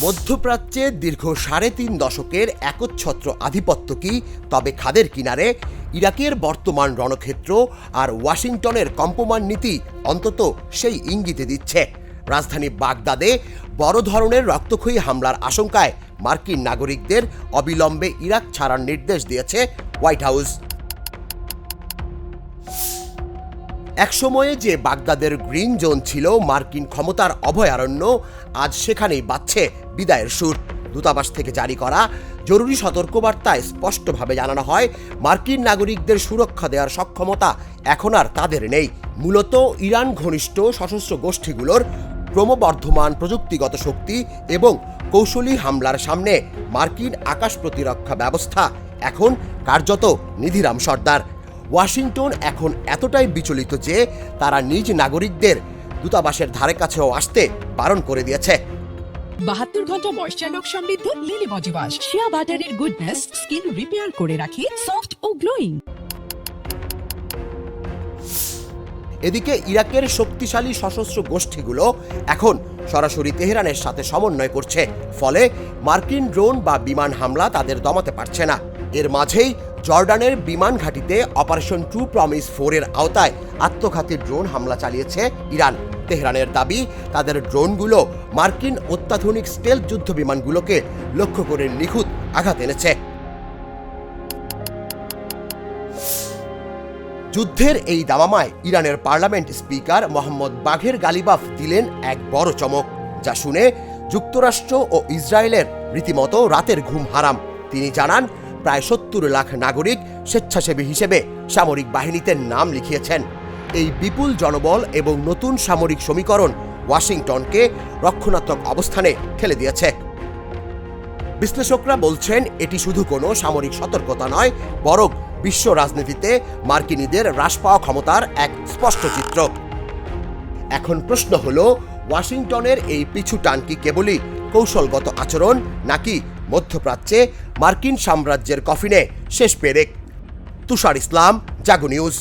মধ্যপ্রাচ্যে দীর্ঘ ৩.৫ দশকের একচ্ছত্র আধিপত্য কি তবে খাদের কিনারে? ইরাকের বর্তমান রণক্ষেত্র আর ওয়াশিংটনের কম্পমান নীতি অন্তত সেই ইঙ্গিতে দিচ্ছে। রাজধানী বাগদাদে বড় ধরনের রক্তক্ষয়ী হামলার আশঙ্কায় মার্কিন নাগরিকদের অবিলম্বে ইরাক ছাড়ার নির্দেশ দিয়েছে হোয়াইট হাউস। একসময়ে যে বাগদাদের গ্রিন জোন ছিল মার্কিন ক্ষমতার অভয়ারণ্য, আজ সেখানেই বাজছে বিদায়ের সুর। দূতাবাস থেকে জারি করা জরুরি সতর্কবার্তায় স্পষ্টভাবে জানানো হয়, মার্কিন নাগরিকদের সুরক্ষা দেওয়ার সক্ষমতা এখন আর তাদের নেই। মূলত ইরান ঘনিষ্ঠ সশস্ত্র গোষ্ঠীগুলোর ক্রমবর্ধমান প্রযুক্তিগত শক্তি এবং কৌশলী হামলার সামনে মার্কিন আকাশ প্রতিরক্ষা ব্যবস্থা এখন কার্যত নিধিরাম সর্দার। ওয়াশিংটন এখন এতটাই বিচলিত যে তারা নিজ নাগরিকদের দূতাবাসের ধারে কাছেও আসতে বারণ করে দিয়েছে। 72 ঘন্টা ময়েশ্চার লক সমৃদ্ধ লিলি বডি ওয়াশ, শিয়া বাটারের গুডনেস স্কিন রিপেয়ার করে রাখে সফট ও গ্লোয়িং। এদিকে ইরাকের শক্তিশালী সশস্ত্র গোষ্ঠীগুলো এখন সরাসরি তেহরানের সাথে সমন্বয় করছে, ফলে মার্কিন ড্রোন বা বিমান হামলা তাদের দমাতে পারছে না। এর মাঝেই জর্ডানের বিমান ঘাঁটিতে অপারেশন ট্রু প্রমিস 4 এর আওতায় আত্মঘাতী ড্রোন হামলা চালিয়েছে ইরান। তেহরানের দাবি, তাদের ড্রোনগুলো মার্কিন অত্যাধুনিক স্টেলথ যুদ্ধ বিমানগুলোকে লক্ষ্য করে নিখুঁত আঘাত এনেছে। যুদ্ধের এই দামামায় ইরানের পার্লামেন্ট স্পিকার মোহাম্মদ বাঘের গালিবাফ দিলেন এক বড় চমক, যা শুনে যুক্তরাষ্ট্র ও ইসরায়েলের রীতিমতো রাতের ঘুম হারাম। তিনি জানান, প্রায় ৭০ লাখ নাগরিক স্বেচ্ছাসেবী হিসেবে সামরিক বাহিনীতে নাম লিখিয়েছেন। এই বিপুল জনবল এবং নতুন সামরিক সমীকরণ ওয়াশিংটনকে রক্ষণাত্মক অবস্থানে ঠেলে দিয়েছে। বিশ্লেষকরা বলছেন, এটি শুধু কোনো সামরিক সতর্কতা নয়, বরং বিশ্ব রাজনীতিতে মার্কিনীদের হ্রাস পাওয়া ক্ষমতার এক স্পষ্ট চিত্র। এখন প্রশ্ন হলো, ওয়াশিংটনের এই পিছু টান কি কেবলই কৌশলগত আচরণ, নাকি মধ্যপ্রাচ্যে মার্কিন সাম্রাজ্যের কফিনে শেষ পেরেক? তুষার ইসলাম, জাগো নিউজ।